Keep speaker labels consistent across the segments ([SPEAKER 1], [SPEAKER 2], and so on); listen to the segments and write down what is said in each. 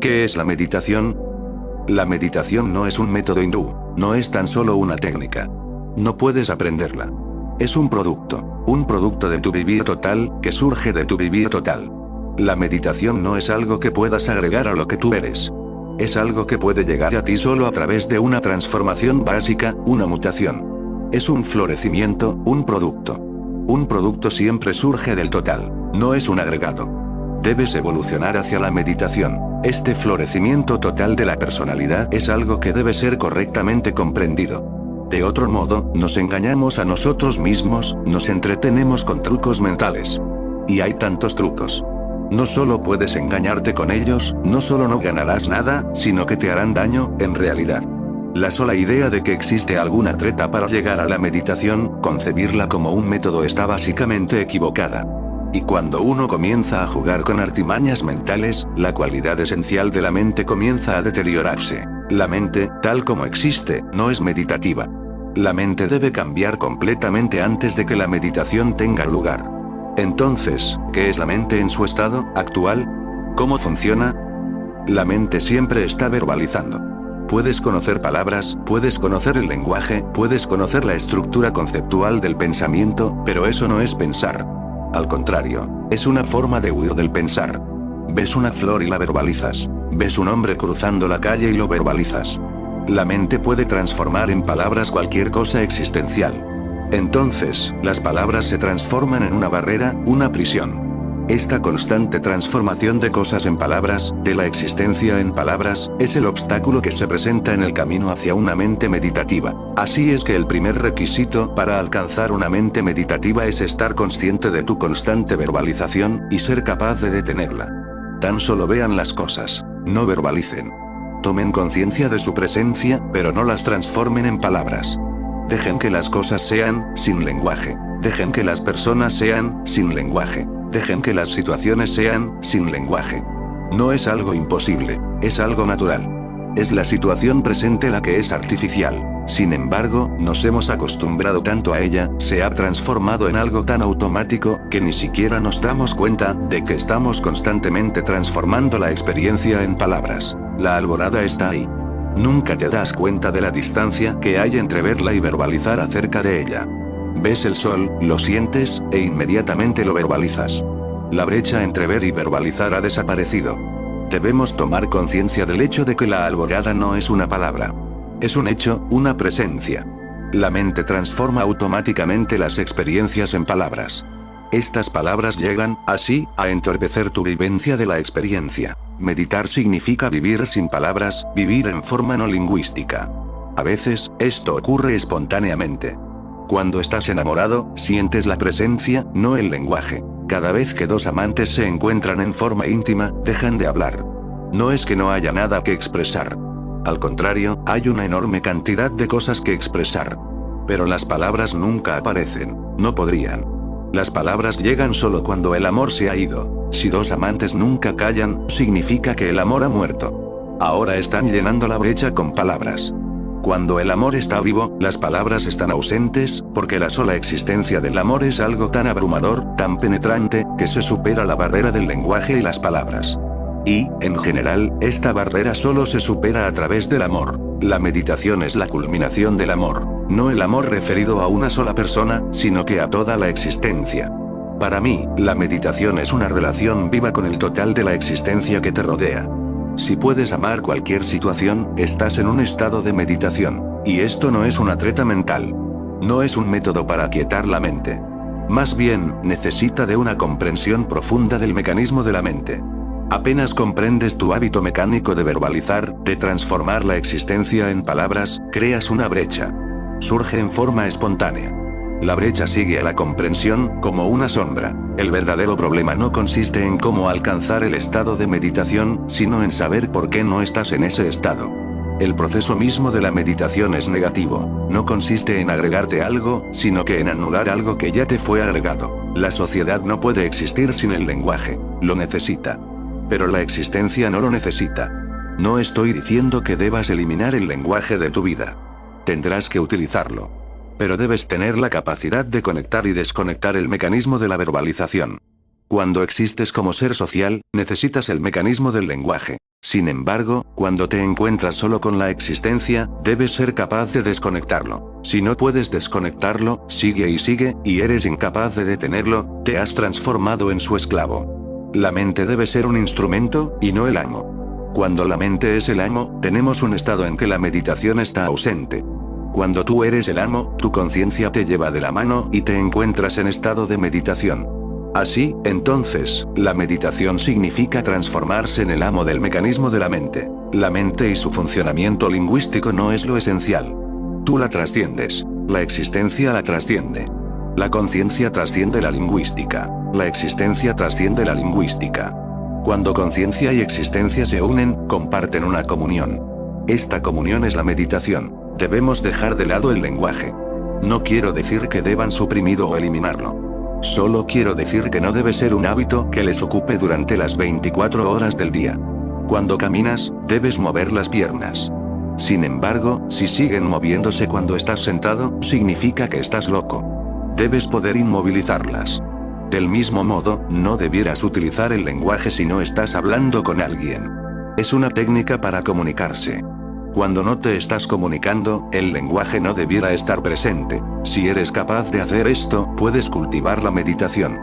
[SPEAKER 1] ¿Qué es la meditación? La meditación no es un método hindú, no es tan solo una técnica. No puedes aprenderla. Es un producto de tu vivir total, que surge de tu vivir total. La meditación no es algo que puedas agregar a lo que tú eres. Es algo que puede llegar a ti solo a través de una transformación básica, una mutación. Es un florecimiento, un producto. Un producto siempre surge del total, no es un agregado. Debes evolucionar hacia la meditación. Este florecimiento total de la personalidad es algo que debe ser correctamente comprendido. De otro modo, nos engañamos a nosotros mismos, nos entretenemos con trucos mentales. Y hay tantos trucos. No solo puedes engañarte con ellos, no solo no ganarás nada, sino que te harán daño, en realidad. La sola idea de que existe alguna treta para llegar a la meditación, concebirla como un método está básicamente equivocada. Y cuando uno comienza a jugar con artimañas mentales, la cualidad esencial de la mente comienza a deteriorarse. La mente, tal como existe, no es meditativa. La mente debe cambiar completamente antes de que la meditación tenga lugar. Entonces, ¿qué es la mente en su estado actual? ¿Cómo funciona? La mente siempre está verbalizando. Puedes conocer palabras, puedes conocer el lenguaje, puedes conocer la estructura conceptual del pensamiento, pero eso no es pensar. Al contrario, es una forma de huir del pensar. Ves una flor y la verbalizas. Ves un hombre cruzando la calle y lo verbalizas. La mente puede transformar en palabras cualquier cosa existencial. Entonces, las palabras se transforman en una barrera, una prisión. Esta constante transformación de cosas en palabras, de la existencia en palabras, es el obstáculo que se presenta en el camino hacia una mente meditativa. Así es que el primer requisito para alcanzar una mente meditativa es estar consciente de tu constante verbalización, y ser capaz de detenerla. Tan solo vean las cosas, no verbalicen. Tomen conciencia de su presencia, pero no las transformen en palabras. Dejen que las cosas sean, sin lenguaje. Dejen que las personas sean, sin lenguaje. Dejen que las situaciones sean, sin lenguaje. No es algo imposible, es algo natural. Es la situación presente la que es artificial. Sin embargo, nos hemos acostumbrado tanto a ella, se ha transformado en algo tan automático, que ni siquiera nos damos cuenta de que estamos constantemente transformando la experiencia en palabras. La alborada está ahí. Nunca te das cuenta de la distancia que hay entre verla y verbalizar acerca de ella. Ves el sol, lo sientes, e inmediatamente lo verbalizas. La brecha entre ver y verbalizar ha desaparecido. Debemos tomar conciencia del hecho de que la alborada no es una palabra. Es un hecho, una presencia. La mente transforma automáticamente las experiencias en palabras. Estas palabras llegan, así, a entorpecer tu vivencia de la experiencia. Meditar significa vivir sin palabras, vivir en forma no lingüística. A veces, esto ocurre espontáneamente. Cuando estás enamorado, sientes la presencia, no el lenguaje. Cada vez que dos amantes se encuentran en forma íntima, dejan de hablar. No es que no haya nada que expresar. Al contrario, hay una enorme cantidad de cosas que expresar. Pero las palabras nunca aparecen, no podrían. Las palabras llegan solo cuando el amor se ha ido. Si dos amantes nunca callan, significa que el amor ha muerto. Ahora están llenando la brecha con palabras. Cuando el amor está vivo, las palabras están ausentes, porque la sola existencia del amor es algo tan abrumador, tan penetrante, que se supera la barrera del lenguaje y las palabras. Y, en general, esta barrera solo se supera a través del amor. La meditación es la culminación del amor. No el amor referido a una sola persona, sino que a toda la existencia. Para mí, la meditación es una relación viva con el total de la existencia que te rodea. Si puedes amar cualquier situación, estás en un estado de meditación. Y esto no es una treta mental. No es un método para aquietar la mente. Más bien, necesita de una comprensión profunda del mecanismo de la mente. Apenas comprendes tu hábito mecánico de verbalizar, de transformar la existencia en palabras, creas una brecha. Surge en forma espontánea. La brecha sigue a la comprensión, como una sombra. El verdadero problema no consiste en cómo alcanzar el estado de meditación, sino en saber por qué no estás en ese estado. El proceso mismo de la meditación es negativo. No consiste en agregarte algo, sino que en anular algo que ya te fue agregado. La sociedad no puede existir sin el lenguaje. Lo necesita. Pero la existencia no lo necesita. No estoy diciendo que debas eliminar el lenguaje de tu vida. Tendrás que utilizarlo. Pero debes tener la capacidad de conectar y desconectar el mecanismo de la verbalización. Cuando existes como ser social, necesitas el mecanismo del lenguaje. Sin embargo, cuando te encuentras solo con la existencia, debes ser capaz de desconectarlo. Si no puedes desconectarlo, sigue, y eres incapaz de detenerlo, te has transformado en su esclavo. La mente debe ser un instrumento, y no el amo. Cuando la mente es el amo, tenemos un estado en que la meditación está ausente. Cuando tú eres el amo, tu conciencia te lleva de la mano y te encuentras en estado de meditación. Así, entonces, la meditación significa transformarse en el amo del mecanismo de la mente. La mente y su funcionamiento lingüístico no es lo esencial. Tú la trasciendes. La existencia la trasciende. La conciencia trasciende la lingüística. La existencia trasciende la lingüística. Cuando conciencia y existencia se unen, comparten una comunión. Esta comunión es la meditación. Debemos dejar de lado el lenguaje. No quiero decir que deban suprimirlo o eliminarlo. Solo quiero decir que no debe ser un hábito que les ocupe durante las 24 horas del día. Cuando caminas, debes mover las piernas. Sin embargo, si siguen moviéndose cuando estás sentado, significa que estás loco. Debes poder inmovilizarlas. Del mismo modo, no debieras utilizar el lenguaje si no estás hablando con alguien. Es una técnica para comunicarse. Cuando no te estás comunicando, el lenguaje no debiera estar presente. Si eres capaz de hacer esto, puedes cultivar la meditación.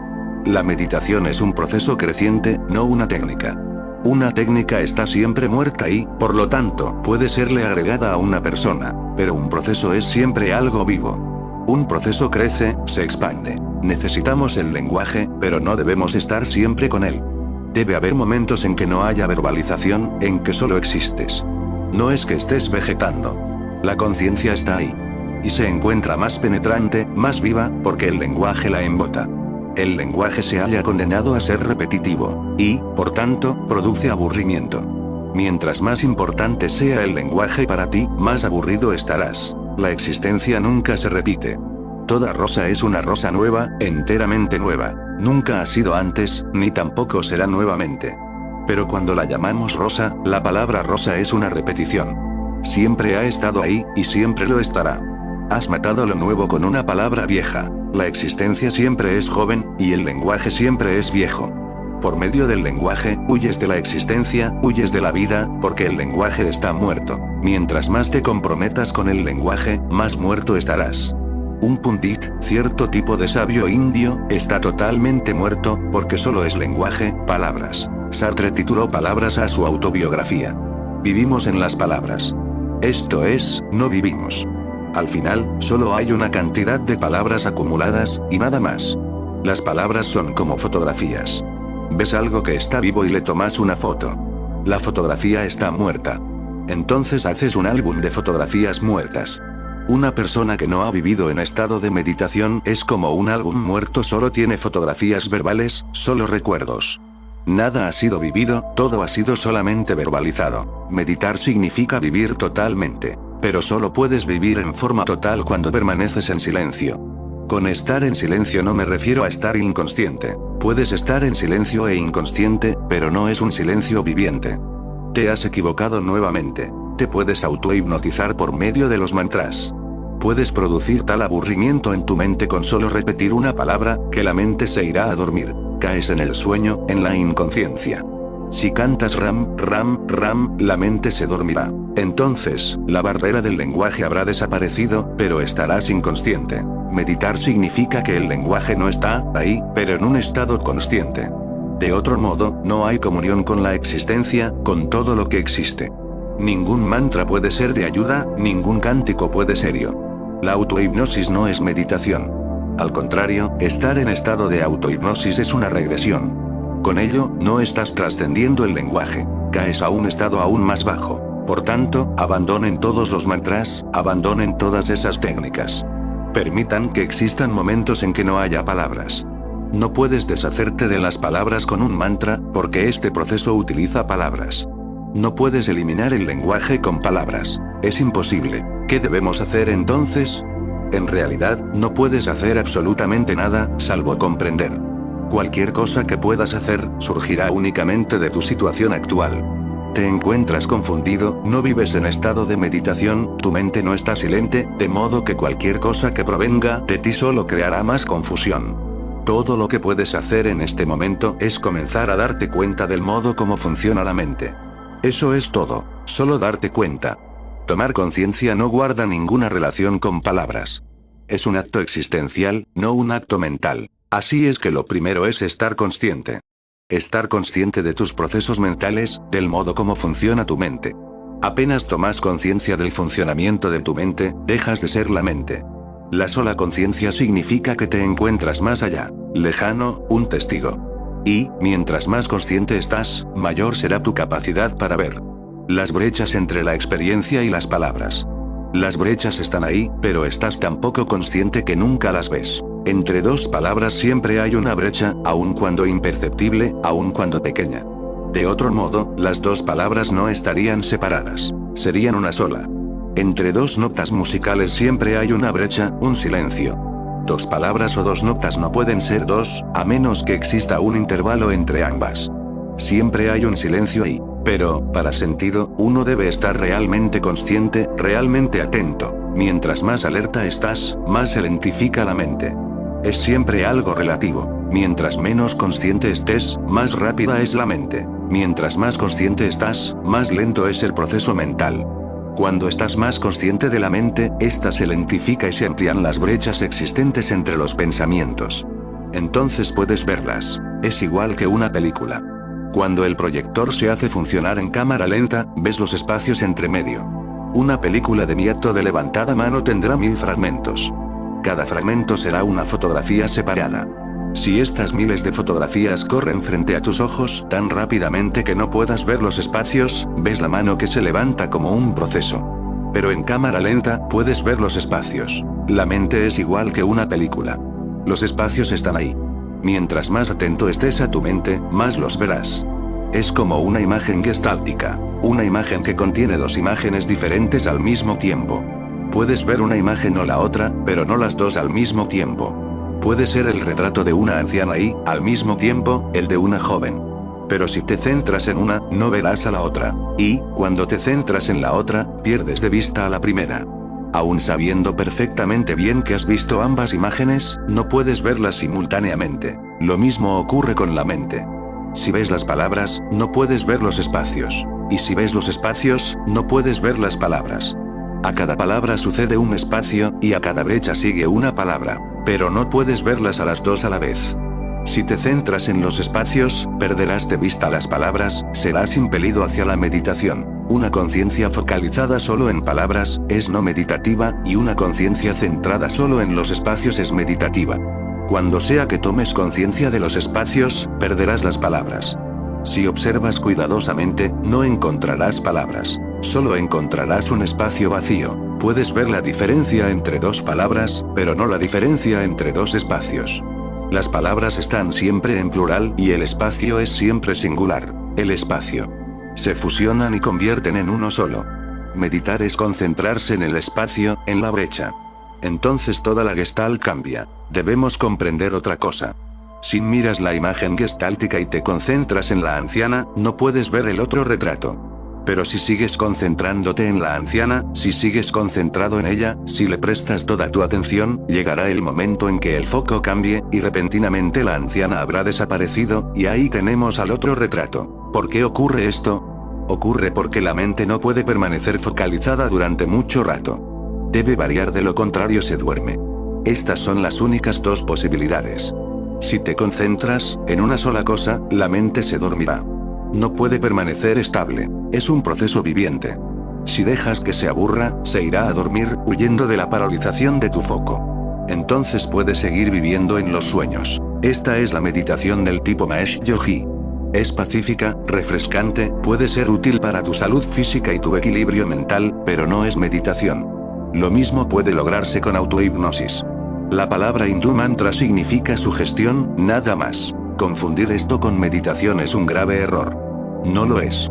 [SPEAKER 1] La meditación es un proceso creciente, no una técnica. Una técnica está siempre muerta y, por lo tanto, puede serle agregada a una persona, pero un proceso es siempre algo vivo. Un proceso crece, se expande. Necesitamos el lenguaje, pero no debemos estar siempre con él. Debe haber momentos en que no haya verbalización, en que solo existes. No es que estés vegetando. La conciencia está ahí. Y se encuentra más penetrante, más viva, porque el lenguaje la embota. El lenguaje se halla condenado a ser repetitivo, y, por tanto, produce aburrimiento. Mientras más importante sea el lenguaje para ti, más aburrido estarás. La existencia nunca se repite. Toda rosa es una rosa nueva, enteramente nueva. Nunca ha sido antes, ni tampoco será nuevamente. Pero cuando la llamamos rosa, la palabra rosa es una repetición. Siempre ha estado ahí, y siempre lo estará. Has matado lo nuevo con una palabra vieja. La existencia siempre es joven, y el lenguaje siempre es viejo. Por medio del lenguaje, huyes de la existencia, huyes de la vida, porque el lenguaje está muerto. Mientras más te comprometas con el lenguaje, más muerto estarás. Un pundit, cierto tipo de sabio indio, está totalmente muerto, porque solo es lenguaje, palabras. Sartre tituló Palabras a su autobiografía. Vivimos en las palabras. Esto es, no vivimos. Al final, solo hay una cantidad de palabras acumuladas, y nada más. Las palabras son como fotografías. Ves algo que está vivo y le tomas una foto. La fotografía está muerta. Entonces haces un álbum de fotografías muertas. Una persona que no ha vivido en estado de meditación es como un álbum muerto, solo tiene fotografías verbales, solo recuerdos. Nada ha sido vivido, todo ha sido solamente verbalizado. Meditar significa vivir totalmente. Pero solo puedes vivir en forma total cuando permaneces en silencio. Con estar en silencio no me refiero a estar inconsciente. Puedes estar en silencio e inconsciente, pero no es un silencio viviente. Te has equivocado nuevamente. Te puedes autohipnotizar por medio de los mantras. Puedes producir tal aburrimiento en tu mente con solo repetir una palabra, que la mente se irá a dormir. Caes en el sueño, en la inconsciencia. Si cantas ram, ram, ram, la mente se dormirá. Entonces, la barrera del lenguaje habrá desaparecido, pero estarás inconsciente. Meditar significa que el lenguaje no está ahí, pero en un estado consciente. De otro modo, no hay comunión con la existencia, con todo lo que existe. Ningún mantra puede ser de ayuda, ningún cántico puede serio. La autohipnosis no es meditación. Al contrario, estar en estado de autohipnosis es una regresión. Con ello, no estás trascendiendo el lenguaje. Caes a un estado aún más bajo. Por tanto, abandonen todos los mantras, abandonen todas esas técnicas. Permitan que existan momentos en que no haya palabras. No puedes deshacerte de las palabras con un mantra, porque este proceso utiliza palabras. No puedes eliminar el lenguaje con palabras. Es imposible. ¿Qué debemos hacer entonces? En realidad, no puedes hacer absolutamente nada, salvo comprender. Cualquier cosa que puedas hacer, surgirá únicamente de tu situación actual. Te encuentras confundido, no vives en estado de meditación, tu mente no está silente, de modo que cualquier cosa que provenga de ti solo creará más confusión. Todo lo que puedes hacer en este momento es comenzar a darte cuenta del modo como funciona la mente. Eso es todo, solo darte cuenta. Tomar conciencia no guarda ninguna relación con palabras. Es un acto existencial, no un acto mental. Así es que lo primero es estar consciente. Estar consciente de tus procesos mentales, del modo como funciona tu mente. Apenas tomas conciencia del funcionamiento de tu mente, dejas de ser la mente. La sola conciencia significa que te encuentras más allá, lejano, un testigo. Y, mientras más consciente estás, mayor será tu capacidad para ver las brechas entre la experiencia y las palabras. Las brechas están ahí, pero estás tan poco consciente que nunca las ves. Entre dos palabras siempre hay una brecha, aun cuando imperceptible, aun cuando pequeña. De otro modo, las dos palabras no estarían separadas. Serían una sola. Entre dos notas musicales siempre hay una brecha, un silencio. Dos palabras o dos notas no pueden ser dos, a menos que exista un intervalo entre ambas. Siempre hay un silencio ahí. Pero, para sentido, uno debe estar realmente consciente, realmente atento. Mientras más alerta estás, más se lentifica la mente. Es siempre algo relativo. Mientras menos consciente estés, más rápida es la mente. Mientras más consciente estás, más lento es el proceso mental. Cuando estás más consciente de la mente, ésta se lentifica y se amplían las brechas existentes entre los pensamientos. Entonces puedes verlas. Es igual que una película. Cuando el proyector se hace funcionar en cámara lenta, ves los espacios entre medio. Una película de mi acto de levantada mano tendrá 1000 fragmentos. Cada fragmento será una fotografía separada. Si estas miles de fotografías corren frente a tus ojos tan rápidamente que no puedas ver los espacios, ves la mano que se levanta como un proceso. Pero en cámara lenta, puedes ver los espacios. La mente es igual que una película. Los espacios están ahí. Mientras más atento estés a tu mente, más los verás. Es como una imagen gestáltica. Una imagen que contiene dos imágenes diferentes al mismo tiempo. Puedes ver una imagen o la otra, pero no las dos al mismo tiempo. Puede ser el retrato de una anciana y, al mismo tiempo, el de una joven. Pero si te centras en una, no verás a la otra. Y, cuando te centras en la otra, pierdes de vista a la primera. Aún sabiendo perfectamente bien que has visto ambas imágenes, no puedes verlas simultáneamente. Lo mismo ocurre con la mente. Si ves las palabras, no puedes ver los espacios. Y si ves los espacios, no puedes ver las palabras. A cada palabra sucede un espacio, y a cada brecha sigue una palabra. Pero no puedes verlas a las dos a la vez. Si te centras en los espacios, perderás de vista las palabras, serás impelido hacia la meditación. Una conciencia focalizada solo en palabras, es no meditativa, y una conciencia centrada solo en los espacios es meditativa. Cuando sea que tomes conciencia de los espacios, perderás las palabras. Si observas cuidadosamente, no encontrarás palabras. Solo encontrarás un espacio vacío. Puedes ver la diferencia entre dos palabras, pero no la diferencia entre dos espacios. Las palabras están siempre en plural y el espacio es siempre singular. El espacio. Se fusionan y convierten en uno solo. Meditar es concentrarse en el espacio, en la brecha. Entonces toda la gestalt cambia. Debemos comprender otra cosa. Si miras la imagen gestáltica y te concentras en la anciana, no puedes ver el otro retrato. Pero si sigues concentrándote en la anciana, si sigues concentrado en ella, si le prestas toda tu atención, llegará el momento en que el foco cambie, y repentinamente la anciana habrá desaparecido, y ahí tenemos al otro retrato. ¿Por qué ocurre esto? Ocurre porque la mente no puede permanecer focalizada durante mucho rato. Debe variar, de lo contrario se duerme. Estas son las únicas dos posibilidades. Si te concentras en una sola cosa, la mente se dormirá. No puede permanecer estable. Es un proceso viviente. Si dejas que se aburra, se irá a dormir, huyendo de la paralización de tu foco. Entonces puedes seguir viviendo en los sueños. Esta es la meditación del tipo Mahesh Yogi. Es pacífica, refrescante, puede ser útil para tu salud física y tu equilibrio mental, pero no es meditación. Lo mismo puede lograrse con autohipnosis. La palabra hindú mantra significa sugestión, nada más. Confundir esto con meditación es un grave error. No lo es.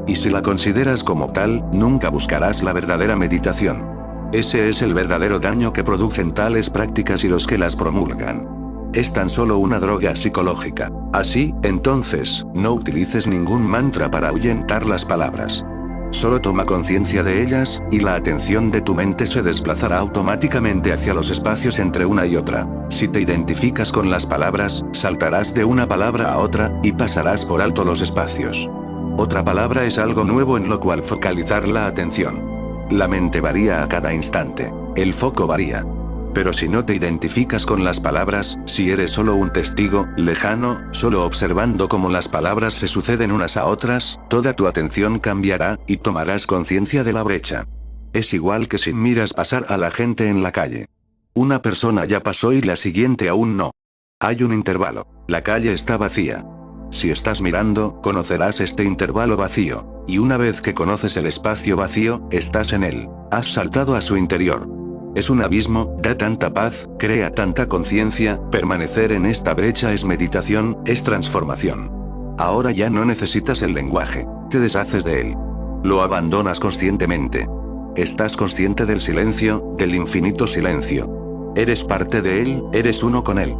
[SPEAKER 1] Y si la consideras como tal, nunca buscarás la verdadera meditación. Ese es el verdadero daño que producen tales prácticas y los que las promulgan. Es tan solo una droga psicológica. Así, entonces, no utilices ningún mantra para ahuyentar las palabras. Solo toma conciencia de ellas, y la atención de tu mente se desplazará automáticamente hacia los espacios entre una y otra. Si te identificas con las palabras, saltarás de una palabra a otra, y pasarás por alto los espacios. Otra palabra es algo nuevo en lo cual focalizar la atención. La mente varía a cada instante. El foco varía. Pero si no te identificas con las palabras, si eres solo un testigo, lejano, solo observando cómo las palabras se suceden unas a otras, toda tu atención cambiará, y tomarás conciencia de la brecha. Es igual que si miras pasar a la gente en la calle. Una persona ya pasó y la siguiente aún no. Hay un intervalo. La calle está vacía. Si estás mirando, conocerás este intervalo vacío. Y una vez que conoces el espacio vacío, estás en él. Has saltado a su interior. Es un abismo, da tanta paz, crea tanta conciencia, permanecer en esta brecha es meditación, es transformación. Ahora ya no necesitas el lenguaje, te deshaces de él. Lo abandonas conscientemente. Estás consciente del silencio, del infinito silencio. Eres parte de él, eres uno con él.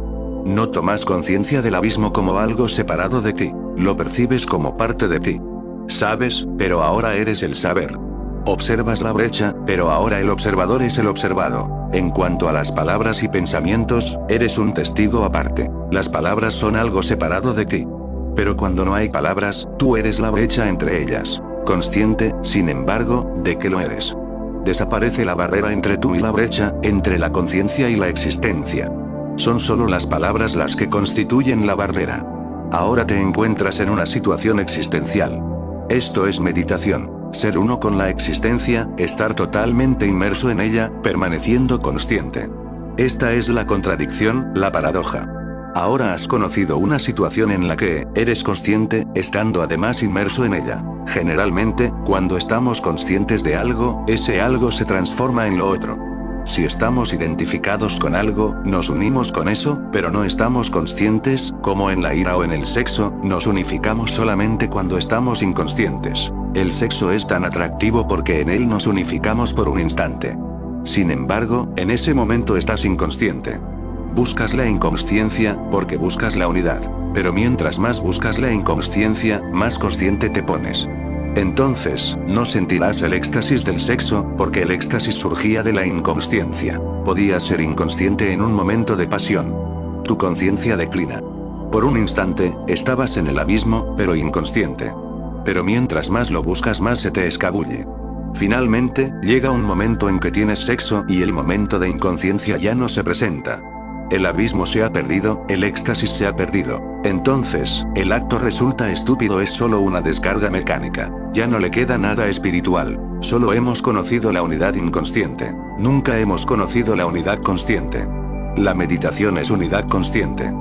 [SPEAKER 1] No tomas conciencia del abismo como algo separado de ti, lo percibes como parte de ti. Sabes, pero ahora eres el saber. Observas la brecha, pero ahora el observador es el observado. En cuanto a las palabras y pensamientos, eres un testigo aparte. Las palabras son algo separado de ti. Pero cuando no hay palabras, tú eres la brecha entre ellas. Consciente, sin embargo, de que lo eres. Desaparece la barrera entre tú y la brecha, entre la conciencia y la existencia. Son solo las palabras las que constituyen la barrera. Ahora te encuentras en una situación existencial. Esto es meditación. Ser uno con la existencia, estar totalmente inmerso en ella, permaneciendo consciente. Esta es la contradicción, la paradoja. Ahora has conocido una situación en la que eres consciente, estando además inmerso en ella. Generalmente, cuando estamos conscientes de algo, ese algo se transforma en lo otro. Si estamos identificados con algo, nos unimos con eso, pero no estamos conscientes, como en la ira o en el sexo, nos unificamos solamente cuando estamos inconscientes. El sexo es tan atractivo porque en él nos unificamos por un instante. Sin embargo, en ese momento estás inconsciente. Buscas la inconsciencia, porque buscas la unidad. Pero mientras más buscas la inconsciencia, más consciente te pones. Entonces, no sentirás el éxtasis del sexo, porque el éxtasis surgía de la inconsciencia. Podías ser inconsciente en un momento de pasión. Tu conciencia declina. Por un instante, estabas en el abismo, pero inconsciente. Pero mientras más lo buscas, más se te escabulle. Finalmente, llega un momento en que tienes sexo y el momento de inconsciencia ya no se presenta. El abismo se ha perdido, el éxtasis se ha perdido. Entonces, el acto resulta estúpido, es solo una descarga mecánica. Ya no le queda nada espiritual. Solo hemos conocido la unidad inconsciente. Nunca hemos conocido la unidad consciente. La meditación es unidad consciente.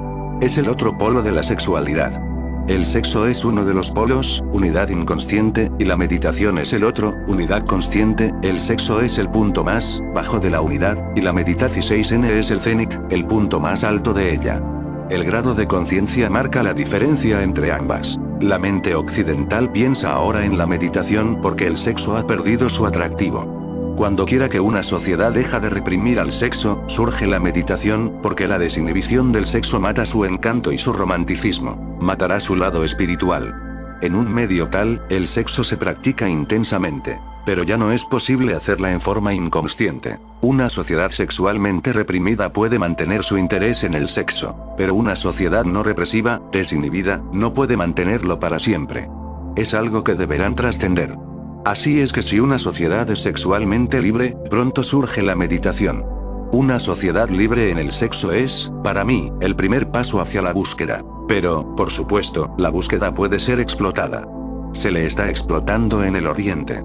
[SPEAKER 1] Es el otro polo de la sexualidad. El sexo es uno de los polos, unidad inconsciente, y la meditación es el otro, unidad consciente. El sexo es el punto más bajo de la unidad, y la meditación es el cenit, el punto más alto de ella. El grado de conciencia marca la diferencia entre ambas. La mente occidental piensa ahora en la meditación porque el sexo ha perdido su atractivo. Cuando quiera que una sociedad deja de reprimir al sexo, surge la meditación, porque la desinhibición del sexo mata su encanto y su romanticismo, matará su lado espiritual. En un medio tal, el sexo se practica intensamente, pero ya no es posible hacerla en forma inconsciente. Una sociedad sexualmente reprimida puede mantener su interés en el sexo, pero una sociedad no represiva, desinhibida, no puede mantenerlo para siempre. Es algo que deberán trascender. Así es que si una sociedad es sexualmente libre, pronto surge la meditación. Una sociedad libre en el sexo es, para mí, el primer paso hacia la búsqueda. Pero, por supuesto, la búsqueda puede ser explotada. Se le está explotando en el Oriente.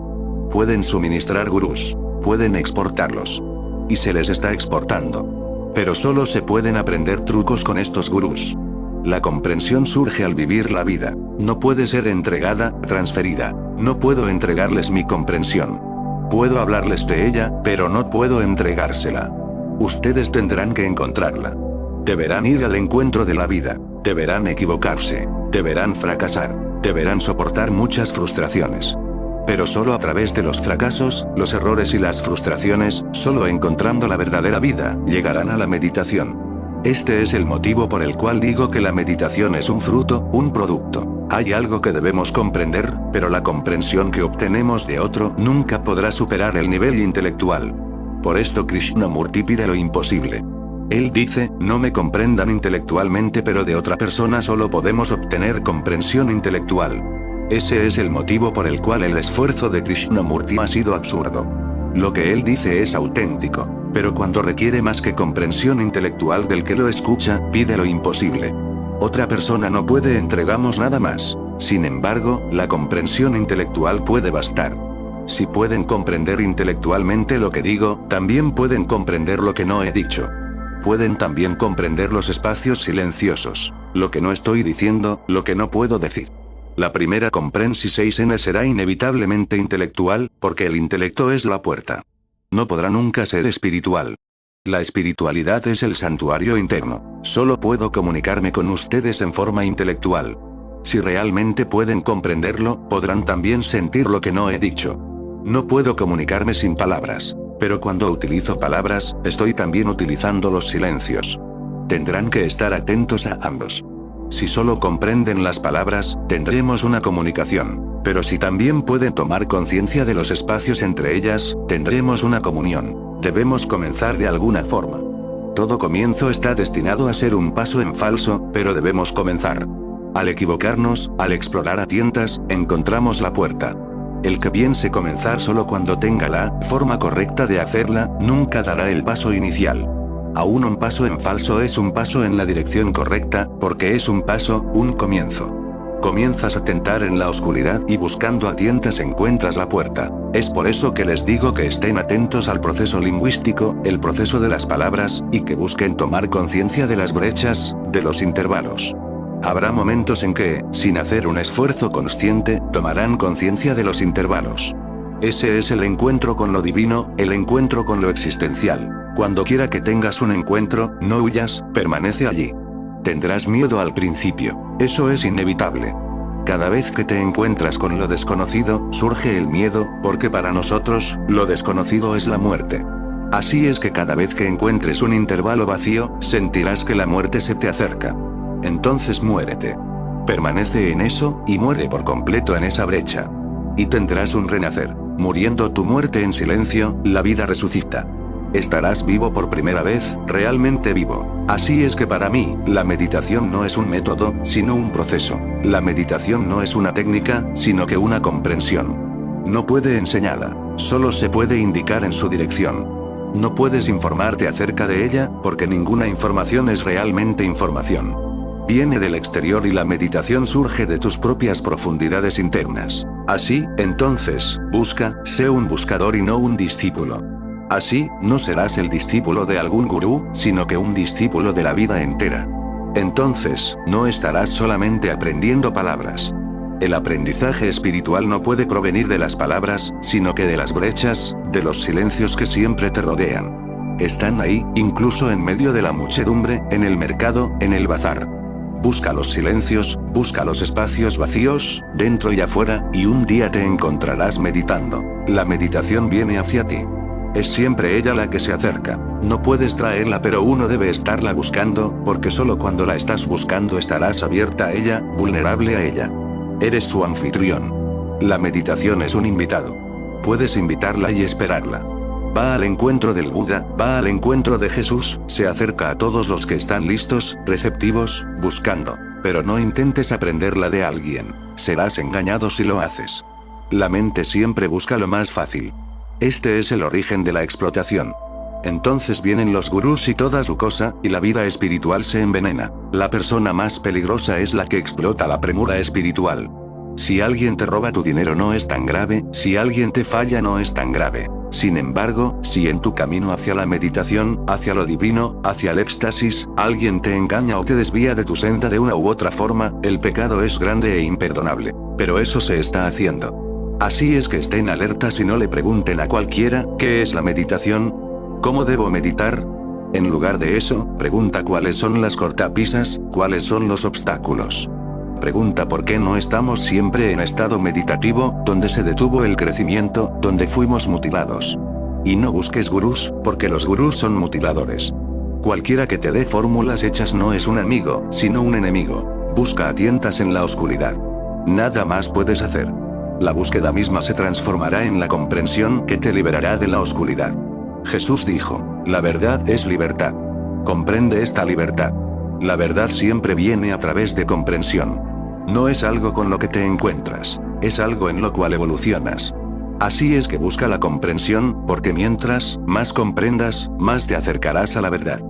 [SPEAKER 1] Pueden suministrar gurús. Pueden exportarlos. Y se les está exportando. Pero solo se pueden aprender trucos con estos gurús. La comprensión surge al vivir la vida. No puede ser entregada, transferida. No puedo entregarles mi comprensión. Puedo hablarles de ella, pero no puedo entregársela. Ustedes tendrán que encontrarla. Deberán ir al encuentro de la vida. Deberán equivocarse. Deberán fracasar. Deberán soportar muchas frustraciones. Pero solo a través de los fracasos, los errores y las frustraciones, solo encontrando la verdadera vida, llegarán a la meditación. Este es el motivo por el cual digo que la meditación es un fruto, un producto. Hay algo que debemos comprender, pero la comprensión que obtenemos de otro nunca podrá superar el nivel intelectual. Por esto Krishnamurti pide lo imposible. Él dice, no me comprendan intelectualmente, pero de otra persona solo podemos obtener comprensión intelectual. Ese es el motivo por el cual el esfuerzo de Krishnamurti ha sido absurdo. Lo que él dice es auténtico, pero cuando requiere más que comprensión intelectual del que lo escucha, pide lo imposible. Otra persona no puede entregamos nada más. Sin embargo, la comprensión intelectual puede bastar. Si pueden comprender intelectualmente lo que digo, también pueden comprender lo que no he dicho. Pueden también comprender los espacios silenciosos, lo que no estoy diciendo, lo que no puedo decir. La primera comprensión será inevitablemente intelectual, porque el intelecto es la puerta. No podrá nunca ser espiritual. La espiritualidad es el santuario interno. Solo puedo comunicarme con ustedes en forma intelectual. Si realmente pueden comprenderlo, podrán también sentir lo que no he dicho. No puedo comunicarme sin palabras, pero cuando utilizo palabras, estoy también utilizando los silencios. Tendrán que estar atentos a ambos. Si solo comprenden las palabras, tendremos una comunicación, pero si también pueden tomar conciencia de los espacios entre ellas, tendremos una comunión. Debemos comenzar de alguna forma. Todo comienzo está destinado a ser un paso en falso, pero debemos comenzar. Al equivocarnos, al explorar a tientas, encontramos la puerta. El que piense comenzar solo cuando tenga la forma correcta de hacerla, nunca dará el paso inicial. Aún un paso en falso es un paso en la dirección correcta, porque es un paso, un comienzo. Comienzas a tentar en la oscuridad y buscando a tientas encuentras la puerta. Es por eso que les digo que estén atentos al proceso lingüístico, el proceso de las palabras, y que busquen tomar conciencia de las brechas, de los intervalos. Habrá momentos en que, sin hacer un esfuerzo consciente, tomarán conciencia de los intervalos. Ese es el encuentro con lo divino, el encuentro con lo existencial. Cuando quiera que tengas un encuentro, no huyas, permanece allí. Tendrás miedo al principio, eso es inevitable. Cada vez que te encuentras con lo desconocido, surge el miedo, porque para nosotros, lo desconocido es la muerte. Así es que cada vez que encuentres un intervalo vacío, sentirás que la muerte se te acerca. Entonces muérete. Permanece en eso, y muere por completo en esa brecha. Y tendrás un renacer. Muriendo tu muerte en silencio, la vida resucita. Estarás vivo por primera vez, realmente vivo. Así es que para mí, la meditación no es un método, sino un proceso. La meditación no es una técnica, sino que una comprensión. No puede enseñarla, solo se puede indicar en su dirección. No puedes informarte acerca de ella, porque ninguna información es realmente información. Viene del exterior y la meditación surge de tus propias profundidades internas. Así, entonces, busca, sé un buscador y no un discípulo. Así, no serás el discípulo de algún gurú, sino que un discípulo de la vida entera. Entonces, no estarás solamente aprendiendo palabras. El aprendizaje espiritual no puede provenir de las palabras, sino que de las brechas, de los silencios que siempre te rodean. Están ahí, incluso en medio de la muchedumbre, en el mercado, en el bazar. Busca los silencios, busca los espacios vacíos, dentro y afuera, y un día te encontrarás meditando. La meditación viene hacia ti. Es siempre ella la que se acerca. No puedes traerla, pero uno debe estarla buscando, porque solo cuando la estás buscando estarás abierta a ella, vulnerable a ella. Eres su anfitrión. La meditación es un invitado. Puedes invitarla y esperarla. Va al encuentro del Buda, va al encuentro de Jesús, se acerca a todos los que están listos, receptivos, buscando. Pero no intentes aprenderla de alguien. Serás engañado si lo haces. La mente siempre busca lo más fácil. Este es el origen de la explotación. Entonces vienen los gurús y toda su cosa, y la vida espiritual se envenena. La persona más peligrosa es la que explota la premura espiritual. Si alguien te roba tu dinero no es tan grave, si alguien te falla no es tan grave. Sin embargo, si en tu camino hacia la meditación, hacia lo divino, hacia el éxtasis, alguien te engaña o te desvía de tu senda de una u otra forma, el pecado es grande e imperdonable. Pero eso se está haciendo. Así es que estén alertas y no le pregunten a cualquiera, ¿qué es la meditación? ¿Cómo debo meditar? En lugar de eso, pregunta cuáles son las cortapisas, cuáles son los obstáculos. Pregunta por qué no estamos siempre en estado meditativo, donde se detuvo el crecimiento, donde fuimos mutilados. Y no busques gurús, porque los gurús son mutiladores. Cualquiera que te dé fórmulas hechas no es un amigo, sino un enemigo. Busca a tientas en la oscuridad. Nada más puedes hacer. La búsqueda misma se transformará en la comprensión que te liberará de la oscuridad. Jesús dijo, la verdad es libertad. Comprende esta libertad. La verdad siempre viene a través de comprensión. No es algo con lo que te encuentras, es algo en lo cual evolucionas. Así es que busca la comprensión, porque mientras más comprendas, más te acercarás a la verdad.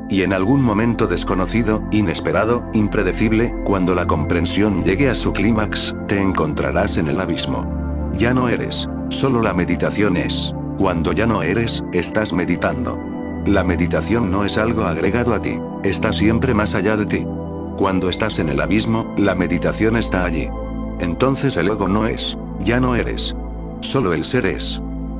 [SPEAKER 1] Y en algún momento desconocido, inesperado, impredecible, cuando la comprensión llegue a su clímax, te encontrarás en el abismo. Ya no eres, solo la meditación es. Cuando ya no eres, estás meditando. La meditación no es algo agregado a ti, está siempre más allá de ti. Cuando estás en el abismo, la meditación está allí. Entonces el ego no es, ya no eres. Solo el ser es.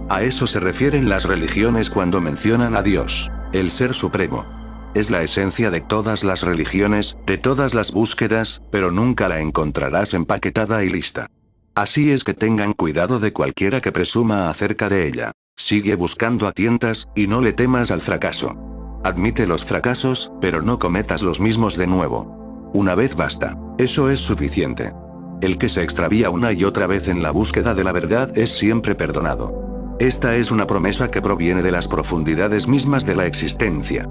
[SPEAKER 1] A eso se refieren las religiones cuando mencionan a Dios, el Ser Supremo. Es la esencia de todas las religiones, de todas las búsquedas, pero nunca la encontrarás empaquetada y lista. Así es que tengan cuidado de cualquiera que presuma acerca de ella. Sigue buscando a tientas, y no le temas al fracaso. Admite los fracasos, pero no cometas los mismos de nuevo. Una vez basta. Eso es suficiente. El que se extravía una y otra vez en la búsqueda de la verdad es siempre perdonado. Esta es una promesa que proviene de las profundidades mismas de la existencia.